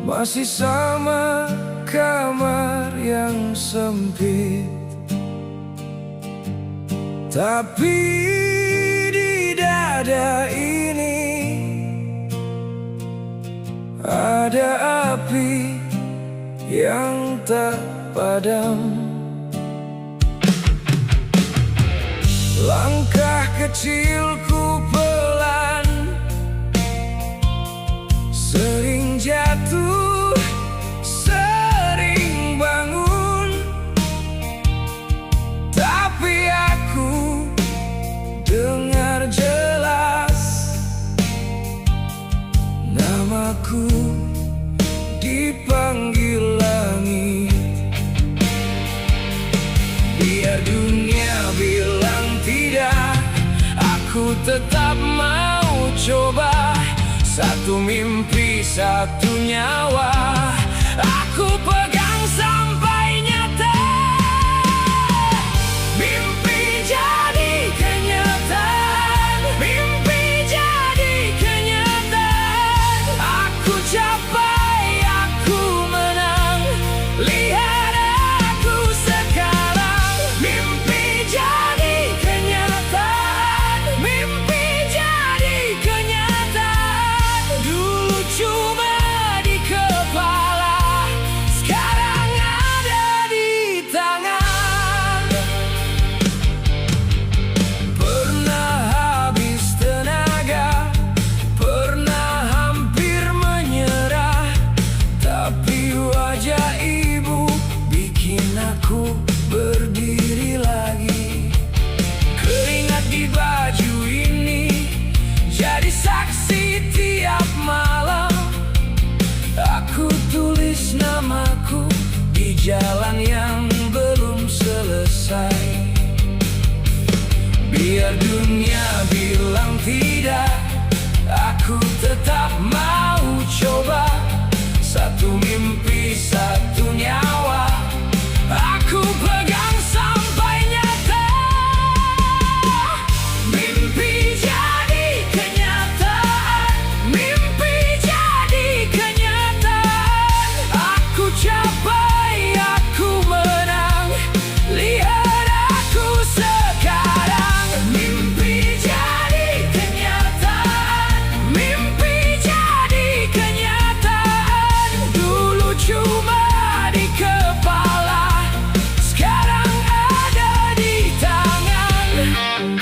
Masih sama kamar yang sempit, tapi di dada ini ada api yang tak padam. Langkah kecilku pelan, sering jatuh, sering bangun, tapi aku dengar jelas namaku dipanggil langit. Biar dunia bilang tidak, aku tetap mau coba. Satu mimpi, satu nyawa, aku pegang sampai nyata. Mimpi jadi kenyataan, mimpi jadi kenyataan. Aku capai, aku menang, lihat aku sekarang. Mimpi jadi kenyataan, mimpi jadi kenyataan. Dulu cuma di kepala, sekarang ada di tangan. Pernah habis tenaga, pernah hampir menyerah, tapi wajah ibu bikin aku berdiri lagi. Keringat di baju ini jadi saksi tiap malam. Aku tulis namaku di jalan yang belum selesai. Biar dunia bilang tidak, aku tetap mau coba. Satu mimpi, satu nyawa, aku pegang sampai nyata. Mimpi jadi kenyataan, mimpi jadi kenyataan. Aku capai, aku menang, lihat aku sekarang. Mimpi jadi kenyataan, mimpi jadi kenyataan. Dulu cuma di kepala, sekarang ada di tangan.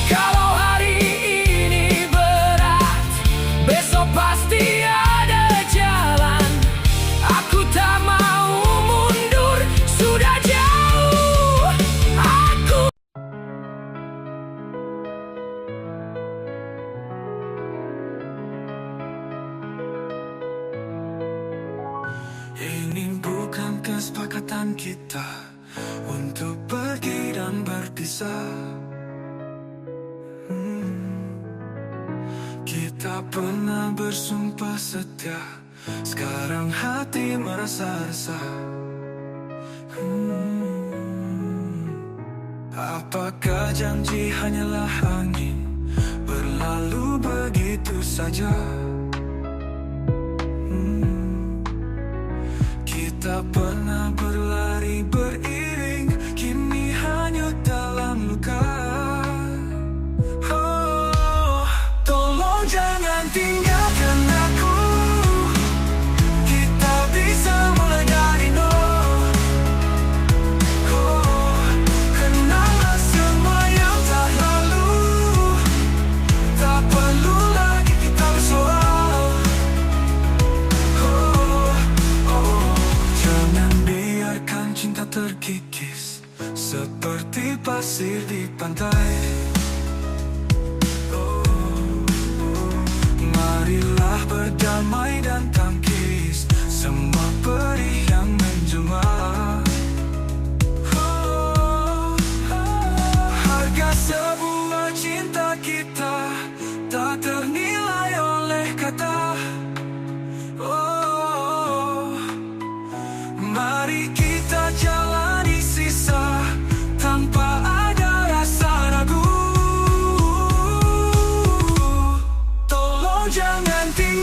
Kalau hari ini berat, besok pasti ada jalan. Aku tak mau mundur, sudah jauh aku. Ini bukan kesepakatan kita untuk pergi dan berpisah. Kita pernah bersumpah setia, sekarang hati merasa resah. Apakah janji hanyalah angin, berlalu begitu saja? Kita pernah berlari beriring, kini hanyut dalam luka. Oh, tolong jangan tinggalkan aku. Kita bisa mulai dari nol. Oh, kenanglah semua yang tak lalu. Tak perlu lagi kita bersoal. Jangan biarkan cinta terkikis seperti pasir di pantai. Marilah berdamai dan tangkis semua perih yang menjelma. Harga sebuah cinta kita tak ternilai oleh kata. Mari kita jalani sisa tanpa ada rasa ragu. Tolong jangan tinggalkan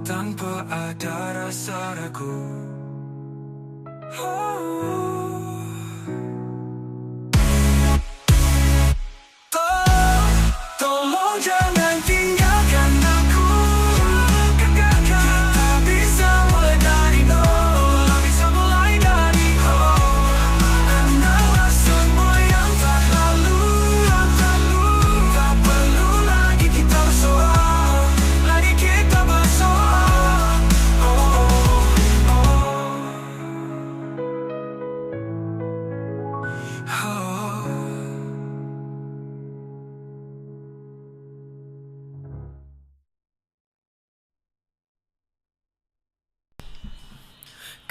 tanpa ada rasa ragu. Oh. Tolong jangan tinggalkan aku. Kita bisa mulai dari nol, bisa mulai dari nol. Adalah semua yang tak lalu, tak perlu lagi kita bersoal, lagi kita bersoal.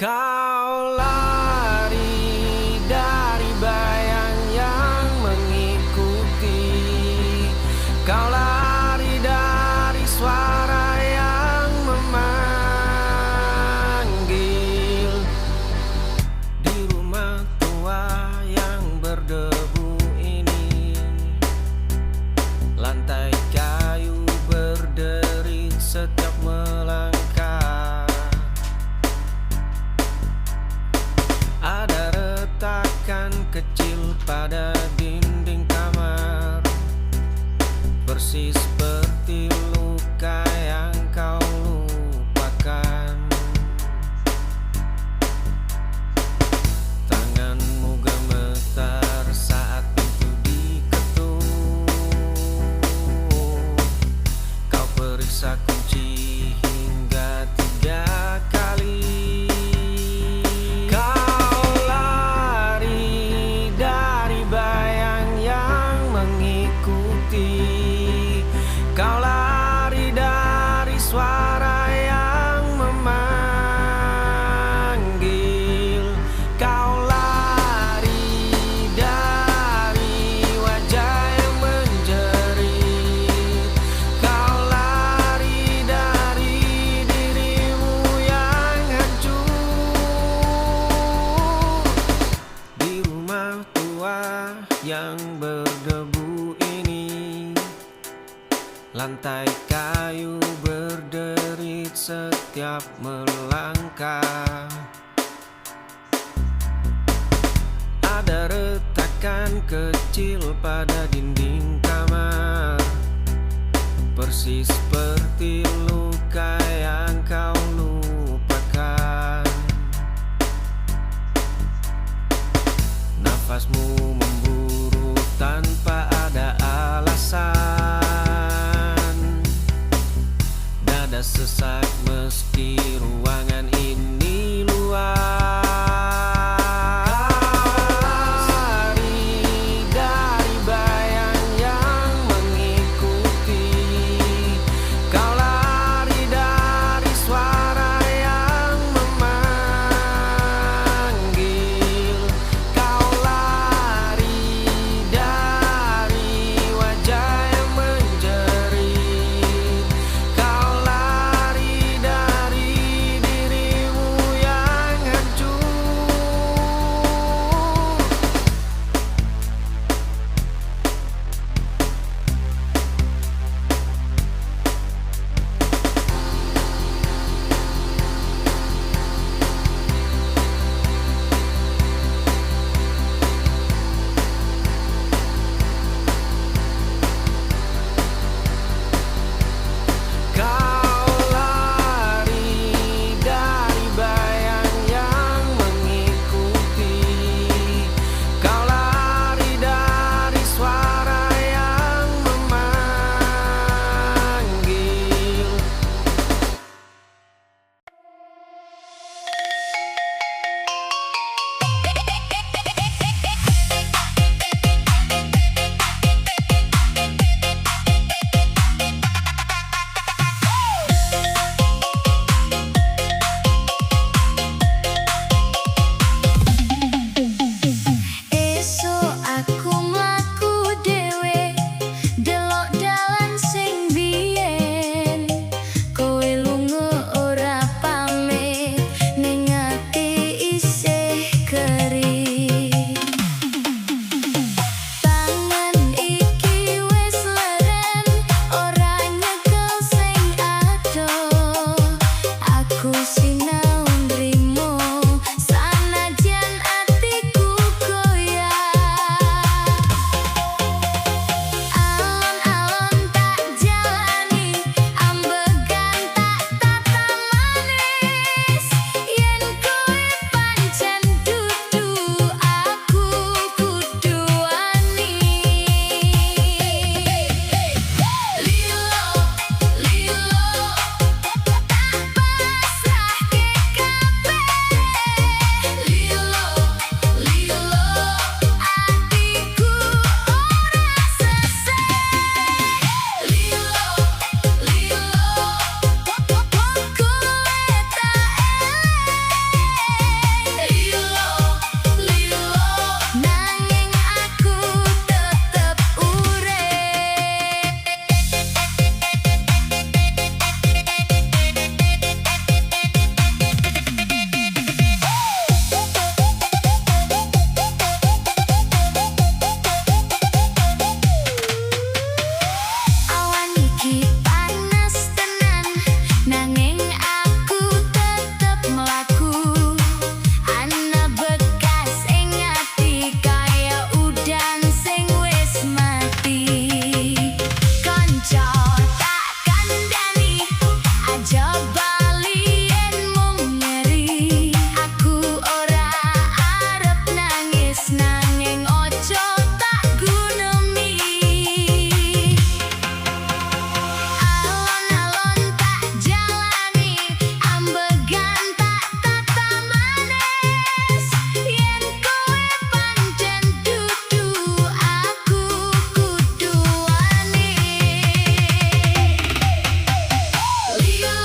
Kau lari dari bayang yang mengikuti. Kau lari dari suara yang memanggil. Di rumah tua yang berdebu ini, lantai kayu berderit setiap melangkah. Ada retakan kecil pada dinding kamar, persis seperti luka yang kau lupakan. Tanganmu gemetar saat pintu diketuk. Kau periksa kunci hingga 3 kali. Kau lari dari suara yang memanggil. Kau lari dari wajah yang menjerit. Kau lari dari dirimu yang hancur. Di rumah tua yang berdebu ini, lantai kayu berderit setiap melangkah. Ada retakan kecil pada dinding kamar, persis seperti luka yang kau lupakan. Nafasmu memburu tanpa ada alasan. Dada sesak meski ruangan ini luas. Lari dari bayang yang mengikuti. Kau lari dari suara yang memanggil. Kau lari dari wajah yang menjerit. Kau lari dari diri bali yen mung nyeri. Aku ora arep nangis nanging ojo tak gunemi. Alon-alon tak jalani, ambegan tak tata manis. Yen kowe pancen dudu aku kudu wani. Lilo,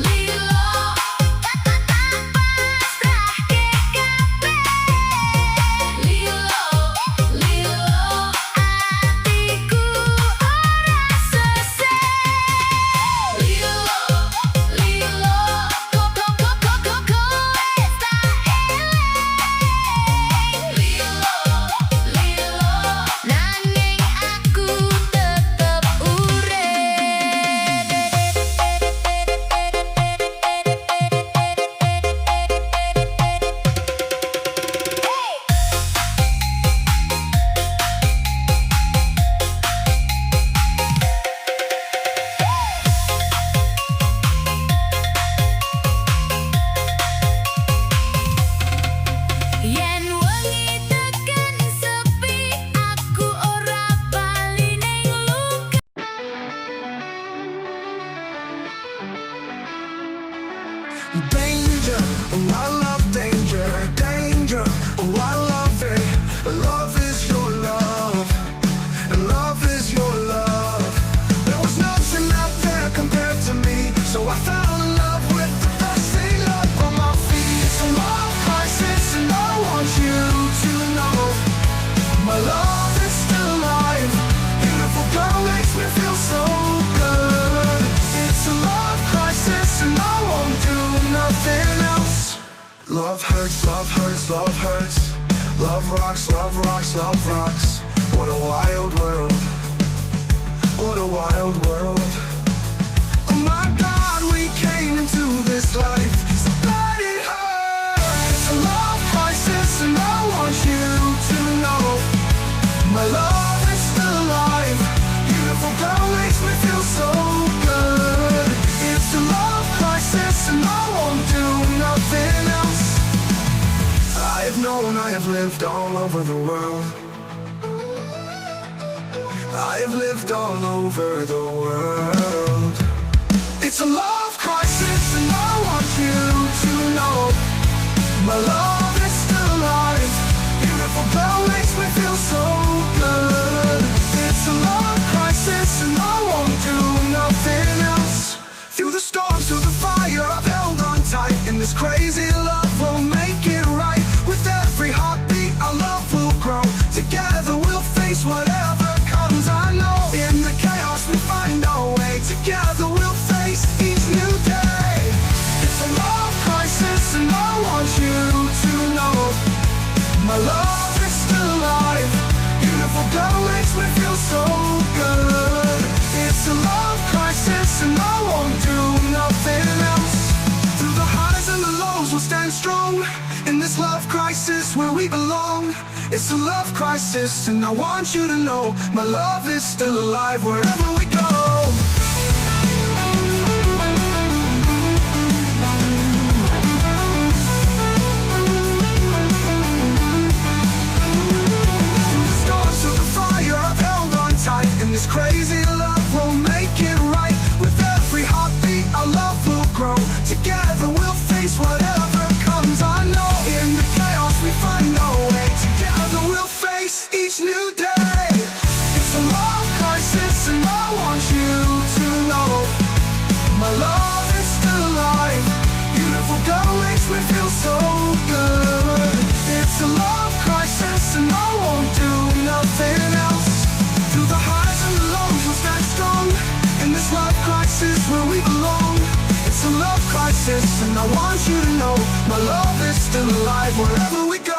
lilo, tak pasrahke kabeh. Lilo, lilo, atiku ora seseh. Lilo, lilo, kowe tak eling. Lilo, lilo, nanging aku tetep yen wengi tekan sepi, aku ora bali ning luka. Danger, oh I love danger, danger, oh I love it. Love is your love, and love is your love. There was nothing out there compared to me, so I fell in love with the best thing up on my feet. It's a love crisis, and I want you to know my love is still alive. Beautiful girl makes me feel so good. It's a love crisis, and I won't do nothing else. Love hurts, love hurts, love hurts. Love rocks, love rocks, love rocks. What a wild world. What a wild world. Oh my God, we came into this life so that it hurts. It's a love crisis, and I want you to know my love is still alive. Beautiful girl makes me feel so good. It's a love crisis, and I won't do nothing else. I have known, I have lived all over the world. I have lived all over the world. It's a love crisis, and I want you to know my love is still alive. Beautiful girl makes me feel so good. It's a love crisis, and I won't do nothing else. Through the storms, through the fire, I've held on tight. In this crazy love, we'll make it right. With every heartbeat, our love will grow. Together we'll face whatever comes. I know in the chaos we find our way. Together we'll face each new day. It's a love crisis, and I want you to know my love is still alive. Beautiful girl makes me feel so good. It's a love crisis, and I won't do nothing else. Through the highs and the lows, we'll stand strong. In this love crisis where we belong. It's a love crisis, and I want you to know my love is still alive wherever we go. Through the storms, through the fire, I've held on tight. In this crazy love, we'll make it right. With every heartbeat, our love will grow. Together we'll face whatever comes. I know in the chaos we find our way. Together we'll face each new day. It's a love crisis, and I want you to know my love is still alive. Beautiful girl makes me feel so good. It's a love crisis, and I won't do nothing else. Through the highs and the lows, we'll stand strong. In this love crisis where we belong. It's a love crisis, and I want you to know my love is still alive wherever we go.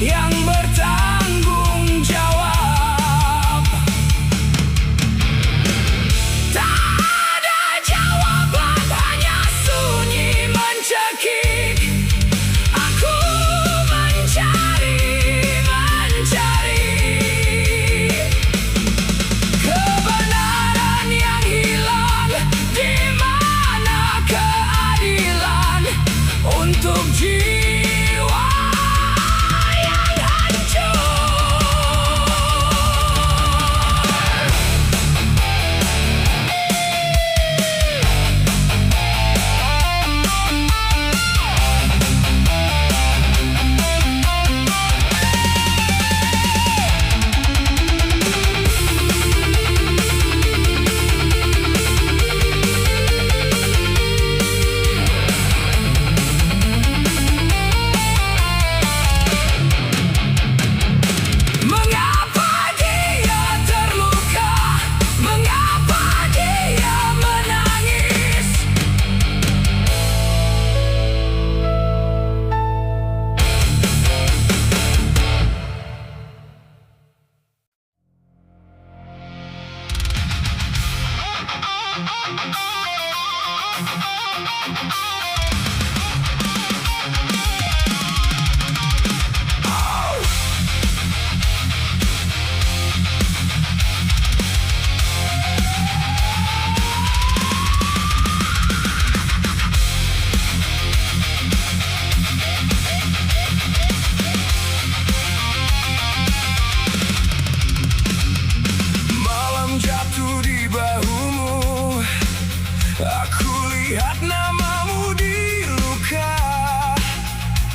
yang bertanggung jawab. Tak ada jawaban, hanya sunyi mencekik. Aku mencari kebenaran yang hilang. Di mana keadilan untuk jiwa yang hancur? Mengapa dia terluka? Mengapa dia menangis? Malam jatuh di bahumu, aku lihat namamu di luka.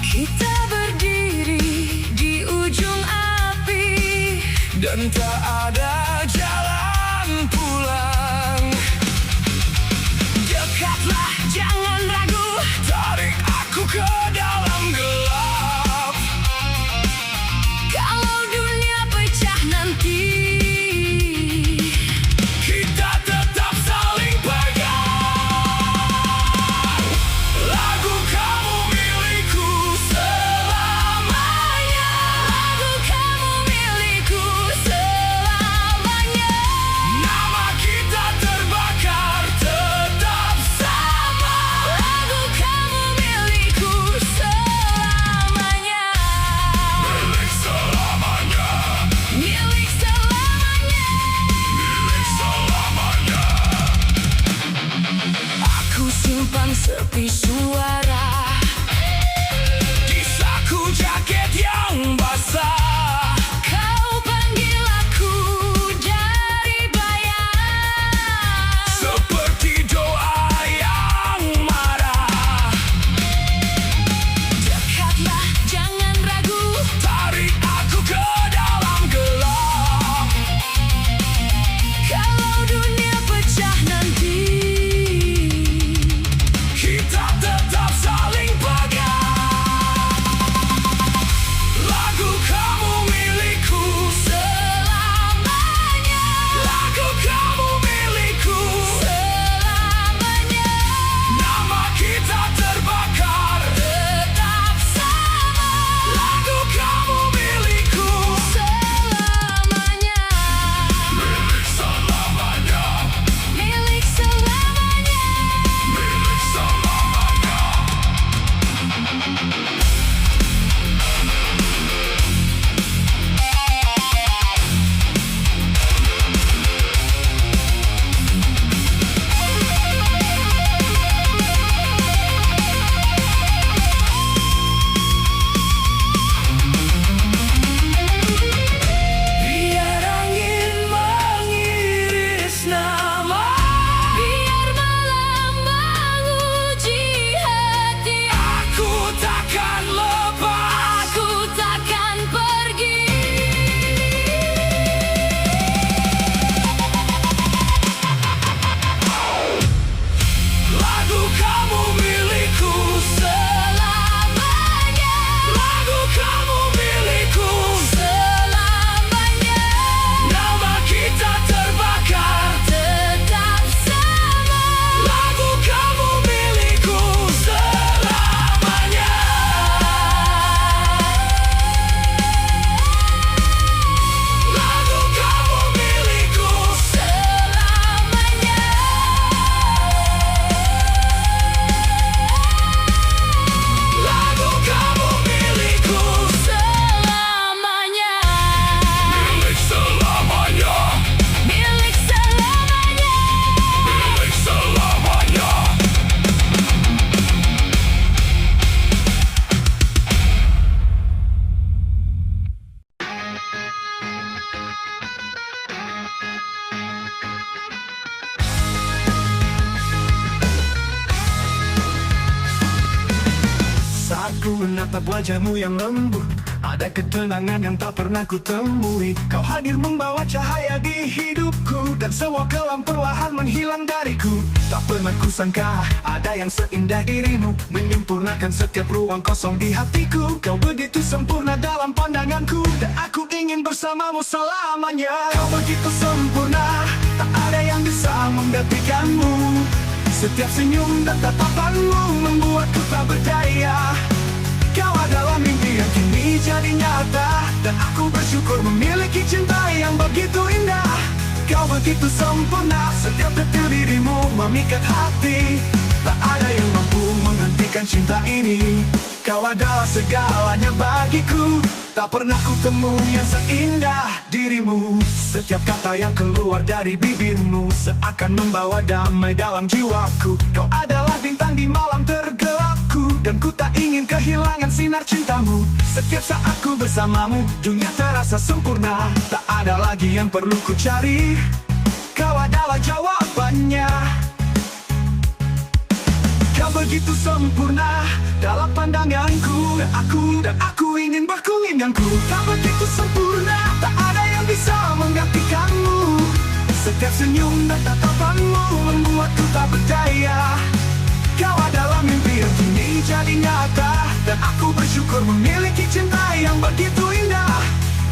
Kita berdiri di ujung api, Dan tak ada jalan pulang. dekatlah jangan ragu. Tarik aku ke dalam gelap. Kalau dunia pecah nanti, Kita tetap saling pegang. Lagu kamu milikku selamanya. lagu kamu milikku selamanya. Nama kita terbakar tetap sama. Lagu kamu milikku Tatap wajahmu yang lembut, ada ketenangan yang tak pernah ku temui. Kau hadir membawa cahaya di hidupku, dan semua kelam perlahan menghilang dariku. Tak pernah kusangka ada yang seindah dirimu, menyempurnakan setiap ruang kosong di hatiku. Kau begitu sempurna dalam pandanganku, dan aku ingin bersamamu selamanya. Kau begitu sempurna, tak ada yang bisa menggantikanmu. Setiap senyum dan tatapanmu membuatku tak berdaya. Kau adalah mimpi yang kini jadi nyata, dan aku bersyukur memiliki cinta yang begitu indah. Kau begitu sempurna, setiap detil dirimu memikat hati. Tak ada yang mampu menghentikan cinta ini. Kau adalah segalanya bagiku, tak pernah ku temui yang seindah dirimu. Setiap kata yang keluar dari bibirmu seakan membawa damai dalam jiwaku. Kau adalah bintang di malam tergelapku, dan ku tak ingin kehilangan sinar cintamu. Setiap saat ku bersamamu, dunia terasa sempurna. Tak ada lagi yang perlu ku cari, kau adalah jawabannya. Kau begitu sempurna dalam pandanganku, dan aku ingin berkulin denganku. Kau begitu sempurna, tak ada yang bisa menggantikanmu. Setiap senyum dan tatapanmu membuatku tak berdaya. Kau adalah mimpi yang kini jadi nyata, dan aku bersyukur memiliki cinta yang begitu indah.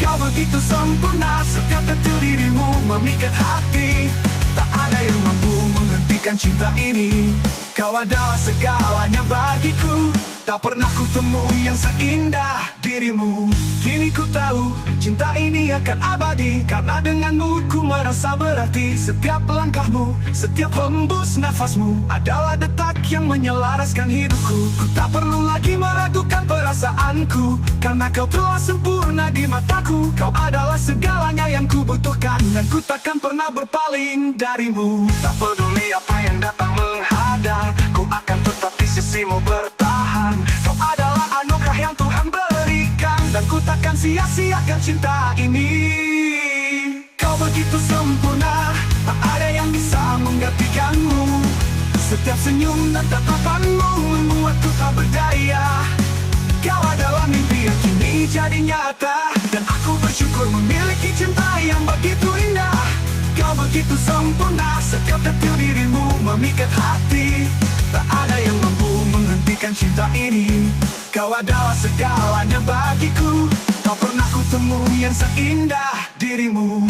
Kau begitu sempurna, setiap detil dirimu memikat hati. Tak ada yang mampu menghentikan cinta ini. Kau adalah segalanya bagiku, tak pernah ku temui yang seindah dirimu. Kini ku tahu cinta ini akan abadi, karena denganmu ku merasa berarti. Setiap langkahmu, setiap hembus nafasmu adalah detak yang menyelaraskan hidupku. Ku tak perlu lagi meragukan perasaanku, karena kau telah sempurna di mataku. Kau adalah segalanya yang ku butuhkan, dan ku takkan pernah berpaling darimu. Tak peduli apa yang datang menghadang, ku akan tetap di sisimu bertahan. Kau adalah anugerah yang Tuhan berikan, dan ku takkan sia-siakan cinta ini. Kau begitu sempurna, tak ada yang bisa menggantikanmu. Setiap senyum dan tatapanmu membuatku tak berdaya. Kau adalah mimpi yang kini jadi nyata, dan aku bersyukur memiliki cinta yang begitu indah. Kau begitu sempurna, setiap detil dirimu memikat hati. Tak ada yang mampu menghentikan cinta ini. Kau adalah segalanya bagiku, tak pernah ku temui yang seindah dirimu.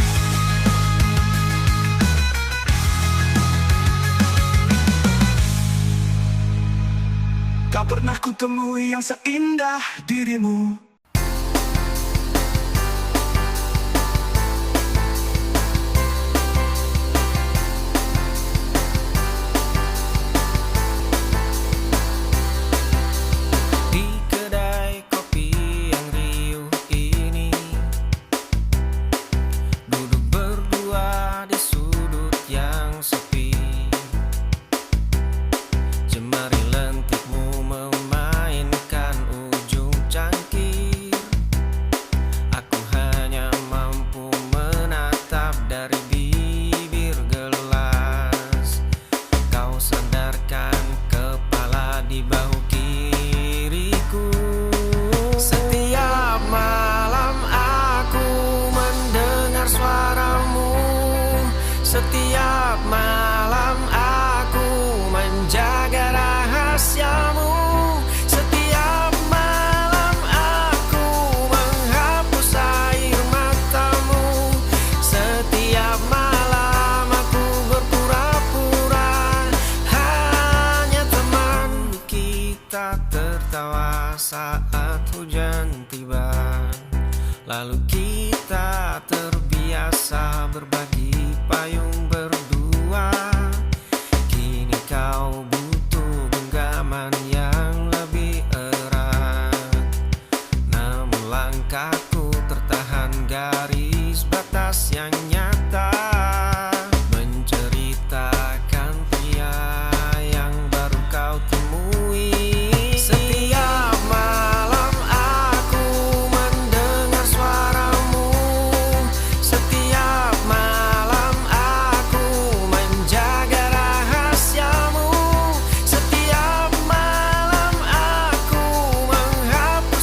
Tak pernah ku temui yang seindah dirimu. Di kedai kopi yang riuh ini, duduk berdua di sudut yang sepi. Jemari lentikmu memainkan ujung cangkir. Aku hanya mampu menatap dari bibir gelas. Kau sandarkan kepala di bahu kiriku. Setiap malam aku mendengar suaramu. Setiap malam aku menjaga rahasiamu. Setiap malam aku menghapus air matamu. Setiap malam aku berpura-pura hanya teman. Kita tertawa saat hujan tiba, lalu kita terbiasa berbagi payung berdua. Kini kau butuh genggaman yang lebih erat, namun langkahku tertahan garis batas yang nyata. Menceritakan pria yang baru kau temui. Setiap malam aku mendengar suaramu. Setiap malam aku menjaga rahasiamu. Setiap malam aku menghapus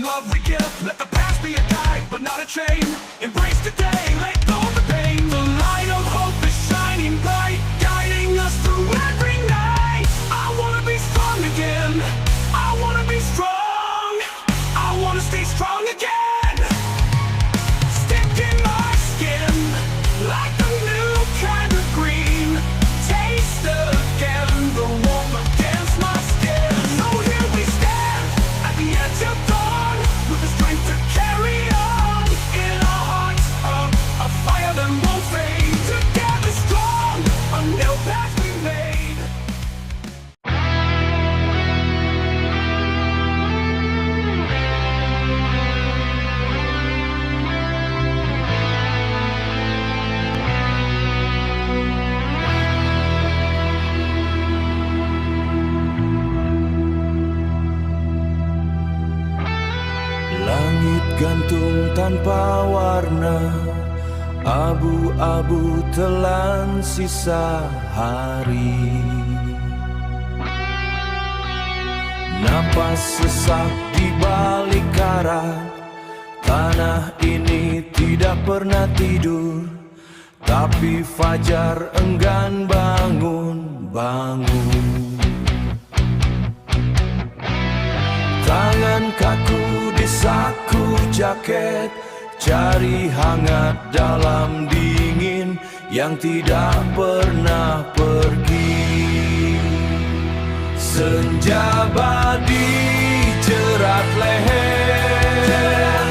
love we give. Let the past be a guide, but not a chain. Embrace today, let go of the pain. The light of hope is shining bright, guiding us through every night. I wanna be strong again. I wanna be strong. I wanna stay strong again. Stick in my skin like a new kind of green. Taste again the warmth against my skin. So here we stand at the edge of dawn, with the strength to carry on. In our hearts, a fire that won't fade. Together strong, a new path we made. Langit gantung tanpa warna, abu-abu telan sisa hari. Napas sesak di balik karat, tanah ini tidak pernah tidur, tapi fajar enggan bangun. Tangan kaku di saku jaket, cari hangat dalam dingin yang tidak pernah pergi. Senja badi jerat leher,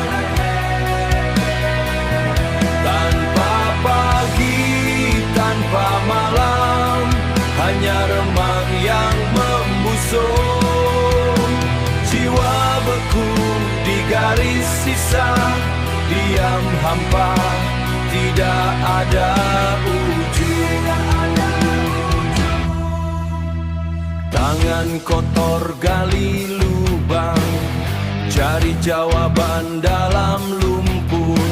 tanpa pagi, tanpa malam, hanya remang yang membusuk. Jiwa beku di garis sisa, diam hampa, tidak ada ujung. Tangan kotor gali lubang, cari jawaban dalam lumpur.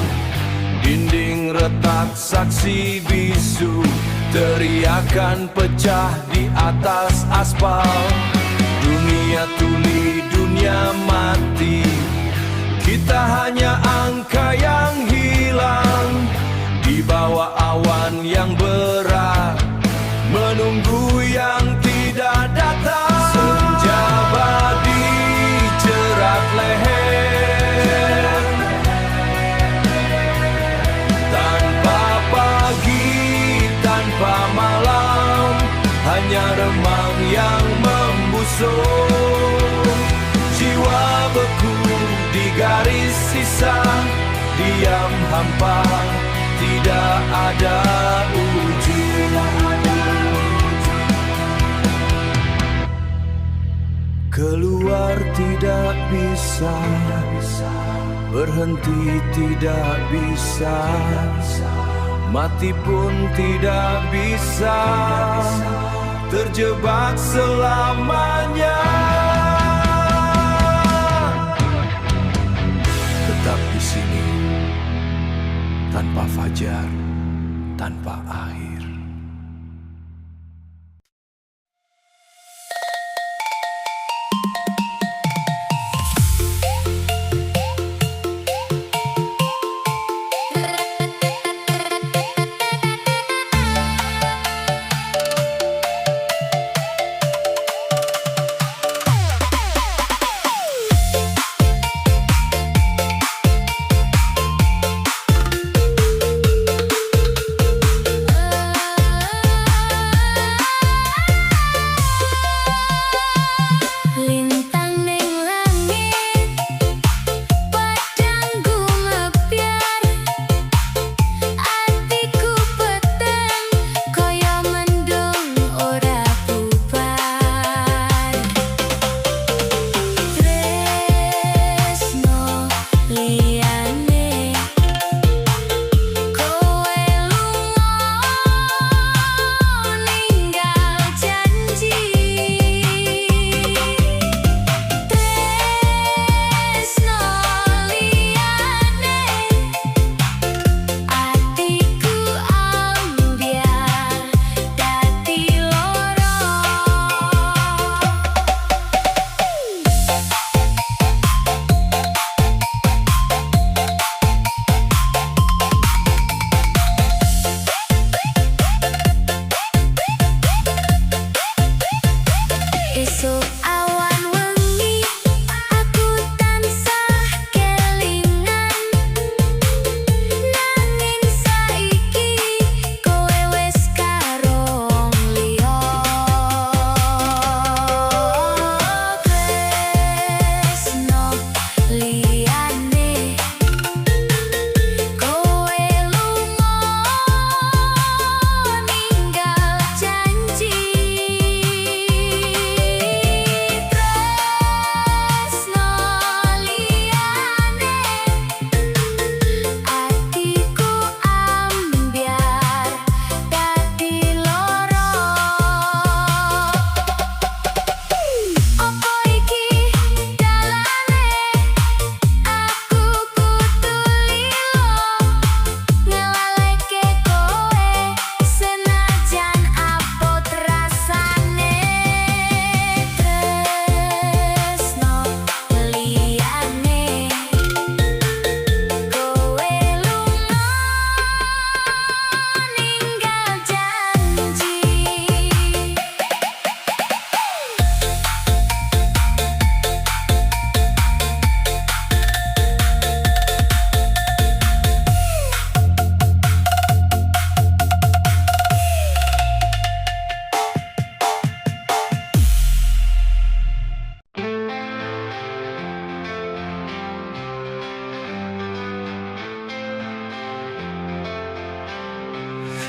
Dinding retak saksi bisu, teriakan pecah di atas aspal. Dunia tuli, dunia mati, kita hanya angka yang hilang di bawah awan yang berat, menunggu yang tidak datang. Senja badi jerat leher, tanpa pagi, tanpa malam, hanya remang yang membusuk. Jiwa beku di garis sisa, diam hampa, tidak ada ujung. Keluar tidak bisa, berhenti tidak bisa, mati pun tidak bisa, terjebak selamanya. Tetap di sini, tanpa fajar, tanpa akhir.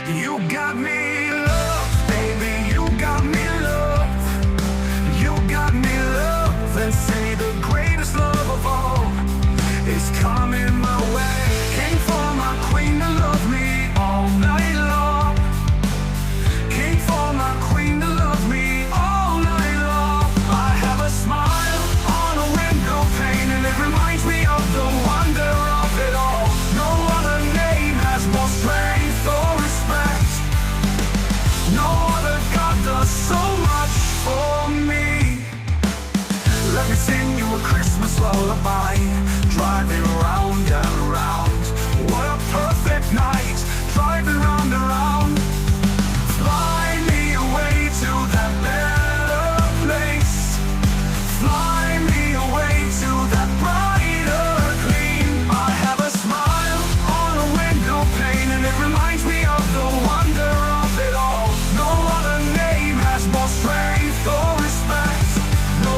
You got me love, baby, you got me love. You got me love, and say the greatest love of all is coming my way. Came for my queen to love me all night long. Came for my queen to love me all night long. I have a smile on a window pane, and it reminds me of the wonder of it all. No other name has more strength or respect. No other God does so much for me. Let me sing you a Christmas lullaby, driving round and round. What a perfect night, driving round and round. Fly me away to that better place. Fly me away to that brighter gleam. I have a smile on a window pane, and it reminds me of the wonder of it all. No other name has more strength or respect. No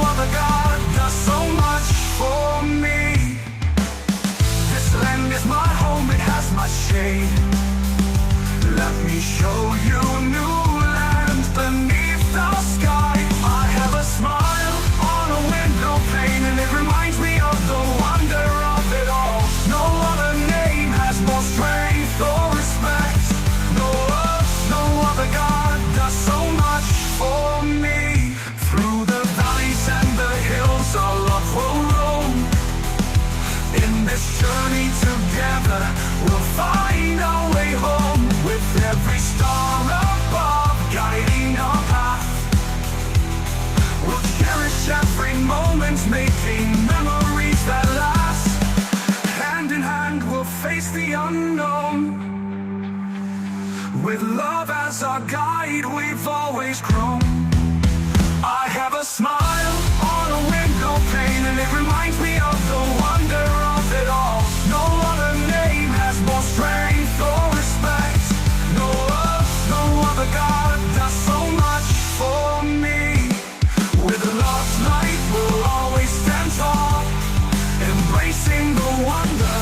other God does so much for me. This land is my home, it has my shade. Let me show you new land beneath the sky. I have a smile on a window pane, and it reminds me of the wonder of it all. No other name has more strength or respect. No other God does so much for me. Through the valleys and the hills, our love will roam. In this journey together, we'll find our way home. With every star above guiding our path, we'll cherish every moment, making memories that last. Hand in hand, we'll face the unknown. With love as our guide, we've always grown. I have a smile on a window pane, and it reminds me of the wonder of it all. No other name has more strength or respect. No other God does so much for me. With a love light, we'll always stand tall, embracing the wonder,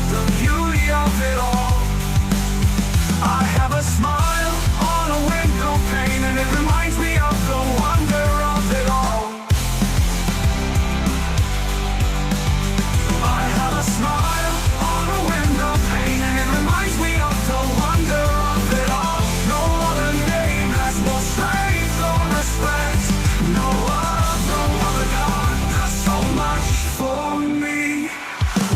the beauty of it all. I have a smile on a window pane, and it reminds me of the wonder of it all. I have a smile on a window pane, and it reminds me of the wonder of it all. No other name has more strength or respect. No other God does so much for me.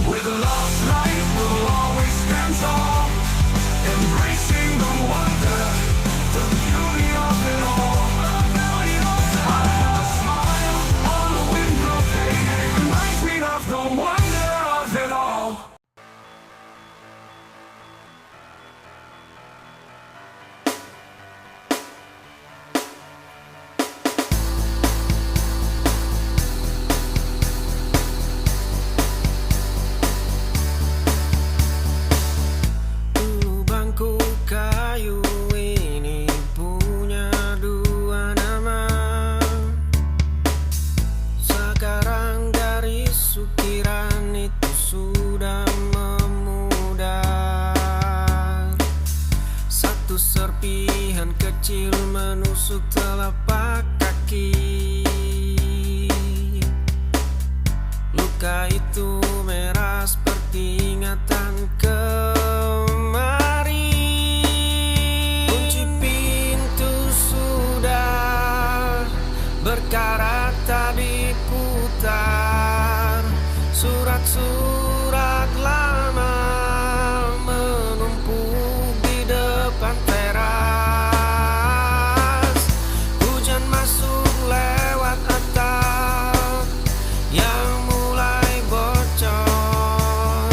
With a love light, we'll always stand tall, embracing the wonder, the beauty of it all. I have a smile on a window pane, and it reminds me of the wonder of it all. Dulu bangku kayu ini punya dua nama. Sekarang garis ukiran itu sudah memudar. Satu serpihan kecil menusuk telapak kaki. Luka itu merah seperti ingatan kemarin. Kunci pintu sudah berkarat tak diputar. Surat-surat lama menumpuk di depan teras. Hujan masuk lewat atap yang mulai bocor.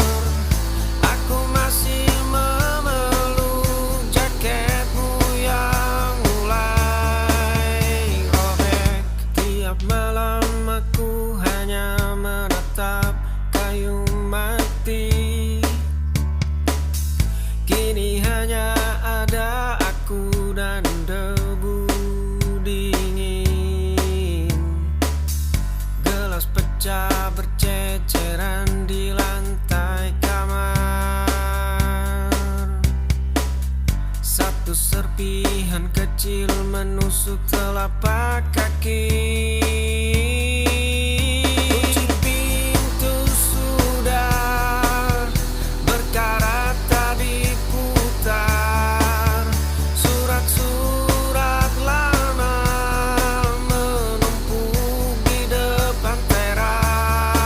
Aku masih memeluk jaketmu yang mulai robek. Tiap malam aku hanya menatap kayu mati. Kini hanya ada aku dan debu dingin. Gelas pecah berceceran di lantai kamar. Satu serpihan kecil menusuk telapak kaki. Kunci pintu sudah berkarat tak diputar. Surat-surat lama menumpuk di depan teras.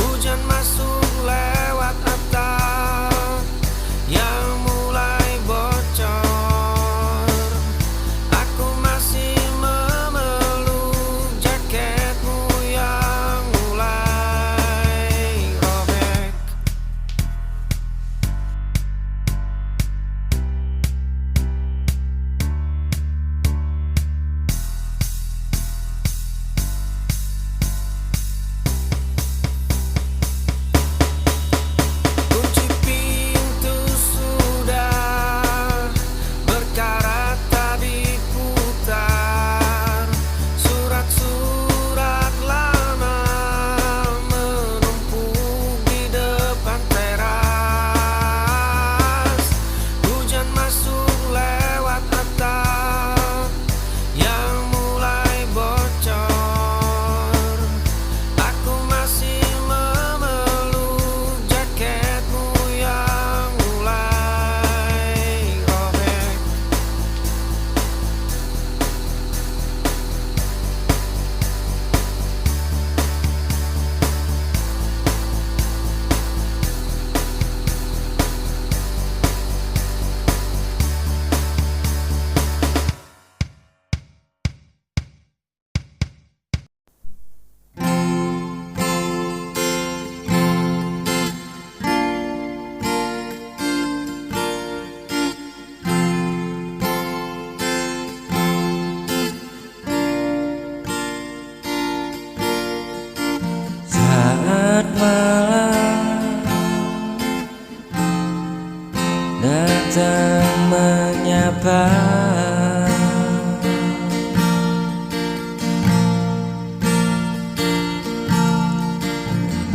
Hujan masuk lewat atap yang mulai bocor. Aku masih memeluk jaketmu yang mulai robek. Kunci pintu sudah berkarat tak diputar. Surat-surat lama menumpuk di depan teras. Hujan masuk lewat atap yang mulai bocor. Aku masih memeluk jaketmu yang mulai robek. Saat malam datang menyapa,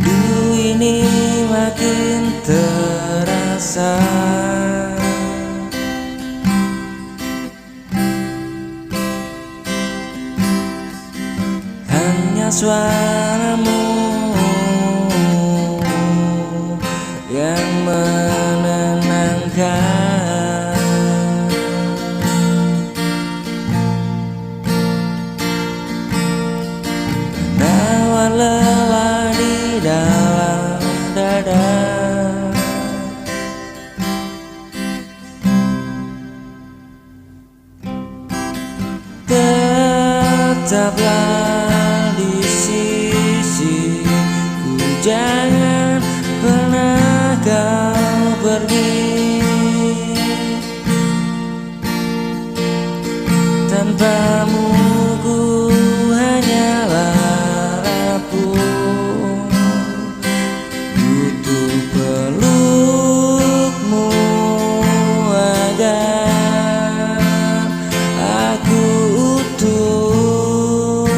rindu ini makin terasa. Hanya suaramu yang menenangkan. Penawar lelah di dalam dada. Tetaplah di sisiku, jangan pernah kau pergi. Tanpamu ku hanyalah rapuh. Butuh pelukmu agar aku utuh.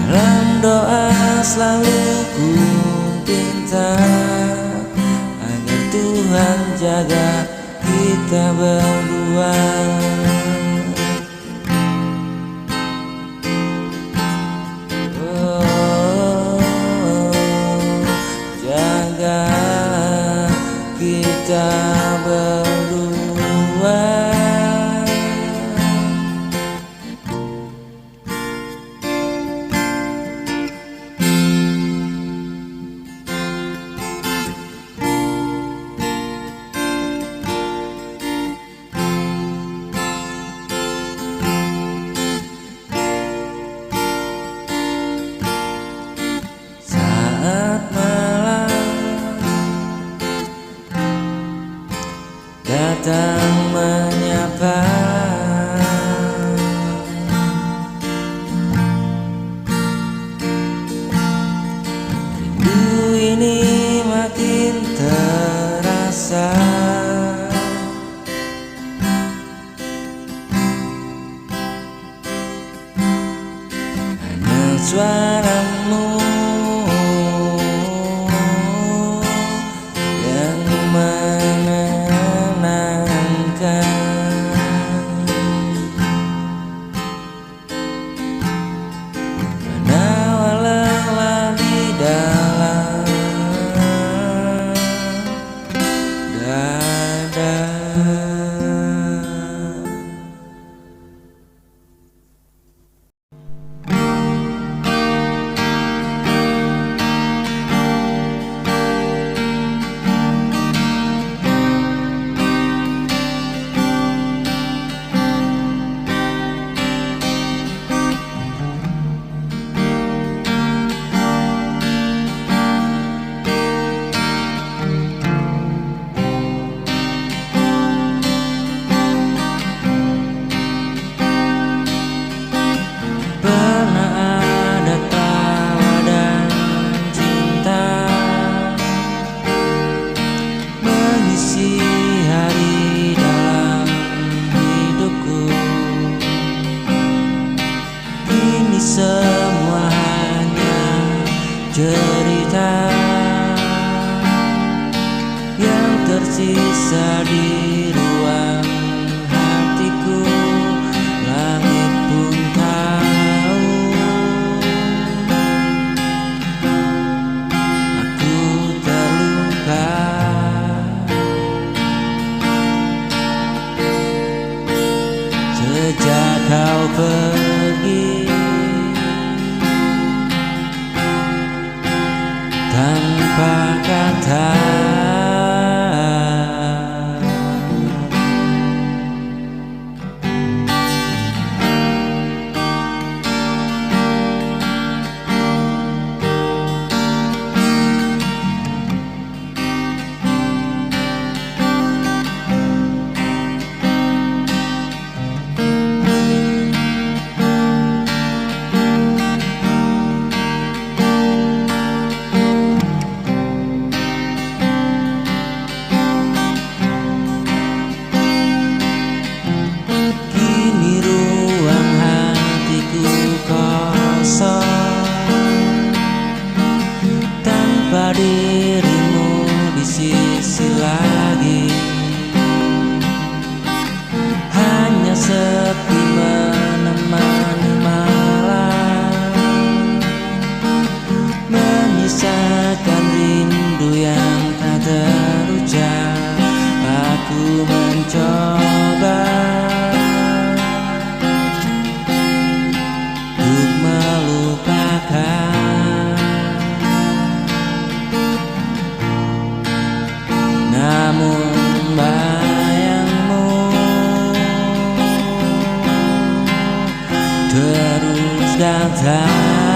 Dalam doa selalu ku minta agar Tuhan jaga kita berdua. Oh, jaga kita berdua. Saat malam datang menyapa, rindu ini makin terasa. Hanya suaramu sejak kau pergi tanpa kata. Tanpa dirimu di sisi lagi, hanya sepi menemani malam, menyisakan rindu yang tak terucap. Aku mencoba untuk melupakan, namun bayangmu terus datang.